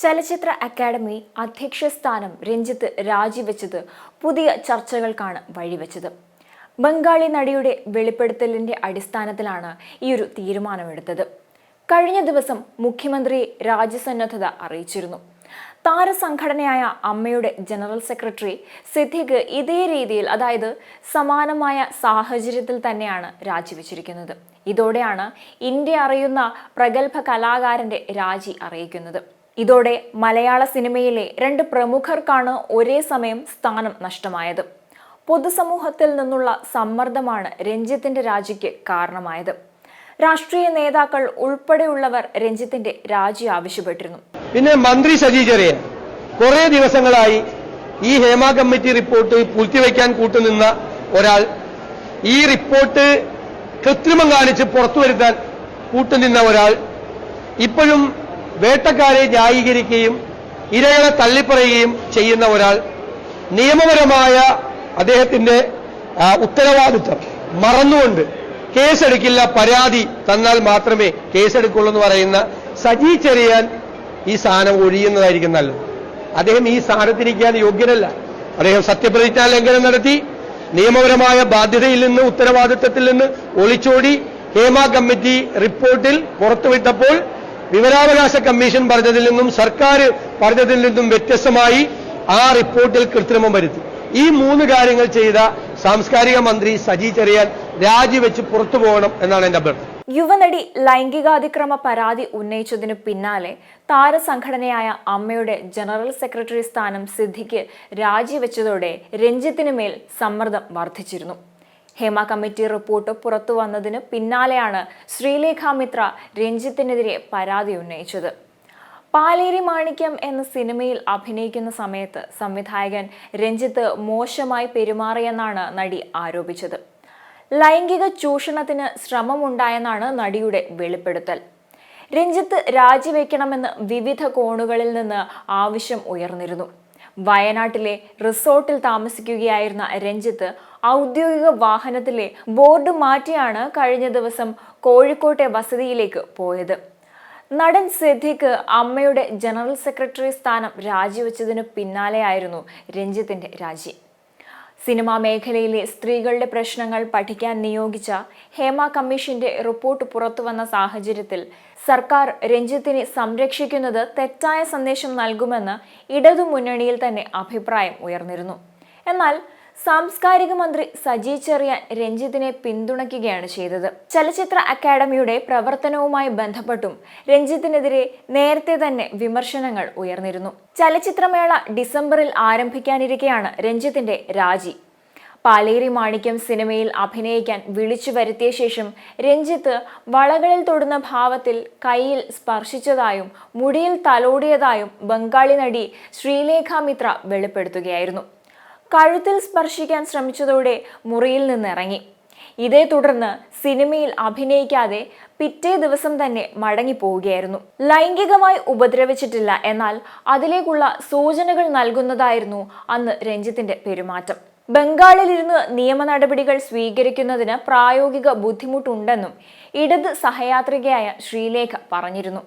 ചലച്ചിത്ര അക്കാദമി അധ്യക്ഷ സ്ഥാനം രഞ്ജിത്ത് രാജിവെച്ചത് പുതിയ ചർച്ചകൾക്കാണ് വഴിവെച്ചത്. ബംഗാളി നടിയുടെ വെളിപ്പെടുത്തലിന്റെ അടിസ്ഥാനത്തിലാണ് ഈയൊരു തീരുമാനമെടുത്തത്. കഴിഞ്ഞ ദിവസം മുഖ്യമന്ത്രി രാജ്യസന്നദ്ധത അറിയിച്ചിരുന്നു. താരസംഘടനയായ അമ്മയുടെ ജനറൽ സെക്രട്ടറി സിദ്ദിഖ് ഇതേ രീതിയിൽ, അതായത് സമാനമായ സാഹചര്യത്തിൽ തന്നെയാണ് രാജിവെച്ചിരിക്കുന്നത്. ഇതോടെയാണ് ഇന്ത്യ അറിയുന്ന പ്രഗത്ഭ കലാകാരന്റെ രാജി അറിയിക്കുന്നത്. ഇതോടെ മലയാള സിനിമയിലെ രണ്ട് പ്രമുഖർക്കാണ് ഒരേ സമയം സ്ഥാനം നഷ്ടമായത്. പൊതുസമൂഹത്തിൽ നിന്നുള്ള സമ്മർദ്ദമാണ് രഞ്ജിത്തിന്റെ രാജിക്ക് കാരണമായത്. രാഷ്ട്രീയ നേതാക്കൾ ഉൾപ്പെടെയുള്ളവർ രഞ്ജിത്തിന്റെ രാജി ആവശ്യപ്പെട്ടിരുന്നു. പിന്നെ മന്ത്രി സജി ചെറിയാൻ കുറെ ദിവസങ്ങളായി ഈ ഹേമ കമ്മിറ്റി റിപ്പോർട്ട് പൂഴ്ത്തിവെക്കാൻ കൂട്ടുനിന്ന ഒരാൾ, ഈ റിപ്പോർട്ട് കൃത്രിമം കാണിച്ച് പുറത്തുവരുത്താൻ കൂട്ടുനിന്ന ഒരാൾ, ഇപ്പോഴും വേട്ടക്കാരെ ന്യായീകരിക്കുകയും ഇരകളെ തള്ളിപ്പറയുകയും ചെയ്യുന്ന ഒരാൾ, നിയമപരമായ അദ്ദേഹത്തിന്റെ ഉത്തരവാദിത്വം മറന്നുകൊണ്ട് കേസെടുക്കില്ല, പരാതി തന്നാൽ മാത്രമേ കേസെടുക്കുള്ളൂ എന്ന് പറയുന്ന സജി ചെറിയാൻ ഈ സ്ഥാനം ഒഴിയുന്നതായിരിക്കും നല്ലത്. അദ്ദേഹം ഈ സ്ഥാനത്തിരിക്കാൻ യോഗ്യനല്ല. അദ്ദേഹം സത്യപ്രതിജ്ഞാ ലംഘനം നടത്തി, നിയമപരമായ ബാധ്യതയിൽ നിന്ന്, ഉത്തരവാദിത്വത്തിൽ നിന്ന് ഒളിച്ചോടി ഹേമ കമ്മിറ്റി റിപ്പോർട്ടിൽ പുറത്തുവിട്ടപ്പോൾ വിവരാവകാശ കമ്മീഷൻ പറഞ്ഞതിൽ നിന്നും സർക്കാർ പറഞ്ഞതിൽ നിന്നും വ്യത്യസ്തമായി ആ റിപ്പോർട്ടിൽ കൃത്രിമം വരുത്തി. ഈ മൂന്ന് കാര്യങ്ങൾ ചെയ്ത സാംസ്കാരിക മന്ത്രി സജി ചെറിയാൻ രാജിവെച്ച് പുറത്തു പോകണം എന്നാണ് എന്റെ അഭ്യർത്ഥന. യുവനടി ലൈംഗികാതിക്രമ പരാതി ഉന്നയിച്ചതിനു പിന്നാലെ താരസംഘടനയായ അമ്മയുടെ ജനറൽ സെക്രട്ടറി സ്ഥാനം സിദ്ദിഖ് രാജിവെച്ചതോടെ രഞ്ജിത്തിന് മേൽ സമ്മർദ്ദം വർദ്ധിച്ചിരുന്നു. ഹേമ കമ്മിറ്റി റിപ്പോർട്ട് പുറത്തു വന്നതിന് പിന്നാലെയാണ് ശ്രീലേഖ മിത്ര രഞ്ജിത്തിനെതിരെ പരാതി ഉന്നയിച്ചത്. പാലേരി മാണിക്യം എന്ന സിനിമയിൽ അഭിനയിക്കുന്ന സമയത്ത് സംവിധായകൻ രഞ്ജിത്ത് മോശമായി പെരുമാറിയെന്നാണ് നടി ആരോപിച്ചത്. ലൈംഗിക ചൂഷണത്തിന് ശ്രമമുണ്ടായെന്നാണ് നടിയുടെ വെളിപ്പെടുത്തൽ. രഞ്ജിത്ത് രാജിവെക്കണമെന്ന് വിവിധ കോണുകളിൽ നിന്ന് ആവശ്യം ഉയർന്നിരുന്നു. വയനാട്ടിലെ റിസോർട്ടിൽ താമസിക്കുകയായിരുന്ന രഞ്ജിത്ത് ഔദ്യോഗിക വാഹനത്തിലെ ബോർഡ് മാറ്റിയാണ് കഴിഞ്ഞ ദിവസം കോഴിക്കോട്ടെ വസതിയിലേക്ക് പോയത്. നടൻ സിദ്ദിഖ് അമ്മയുടെ ജനറൽ സെക്രട്ടറി സ്ഥാനം രാജിവെച്ചതിനു പിന്നാലെയായിരുന്നു രഞ്ജിത്തിന്റെ രാജി. സിനിമാ മേഖലയിലെ സ്ത്രീകളുടെ പ്രശ്നങ്ങൾ പഠിക്കാൻ നിയോഗിച്ച ഹേമ കമ്മീഷന്റെ റിപ്പോർട്ട് പുറത്തുവന്ന സാഹചര്യത്തിൽ സർക്കാർ രഞ്ജിത്തിനെ സംരക്ഷിക്കുന്നത് തെറ്റായ സന്ദേശം നൽകുമെന്ന് ഇടതുമുന്നണിയിൽ തന്നെ അഭിപ്രായം ഉയർന്നിരുന്നു. എന്നാൽ സാംസ്കാരിക മന്ത്രി സജി ചെറിയാൻ രഞ്ജിത്തിനെ പിന്തുണയ്ക്കുകയാണ് ചെയ്തത്. ചലച്ചിത്ര അക്കാദമിയുടെ പ്രവർത്തനവുമായി ബന്ധപ്പെട്ടും രഞ്ജിത്തിനെതിരെ നേരത്തെ തന്നെ വിമർശനങ്ങൾ ഉയർന്നിരുന്നു. ചലച്ചിത്രമേള ഡിസംബറിൽ ആരംഭിക്കാനിരിക്കെയാണ് രഞ്ജിത്തിന്റെ രാജി. പാലേരി മാണിക്യം സിനിമയിൽ അഭിനയിക്കാൻ വിളിച്ചു വരുത്തിയ ശേഷം രഞ്ജിത്ത് വളകളിൽ തൊടുന്ന ഭാവത്തിൽ കൈയിൽ സ്പർശിച്ചതായും മുടിയിൽ തലോടിയതായും ബംഗാളി നടി ശ്രീലേഖ മിത്ര വെളിപ്പെടുത്തുകയായിരുന്നു. കഴുത്തിൽ സ്പർശിക്കാൻ ശ്രമിച്ചതോടെ മുറിയിൽ നിന്നിറങ്ങി. ഇതേ തുടർന്ന് സിനിമയിൽ അഭിനയിക്കാതെ പിറ്റേ ദിവസം തന്നെ മടങ്ങിപ്പോവുകയായിരുന്നു. ലൈംഗികമായി ഉപദ്രവിച്ചിട്ടില്ല, എന്നാൽ അതിലേക്കുള്ള സൂചനകൾ നൽകുന്നതായിരുന്നു അന്ന് രഞ്ജിത്തിന്റെ പെരുമാറ്റം. ബംഗാളിലിരുന്ന് നിയമ നടപടികൾ സ്വീകരിക്കുന്നതിന് പ്രായോഗിക ബുദ്ധിമുട്ടുണ്ടെന്നും ഇടത് സഹയാത്രികയായ ശ്രീലേഖ പറഞ്ഞിരുന്നു.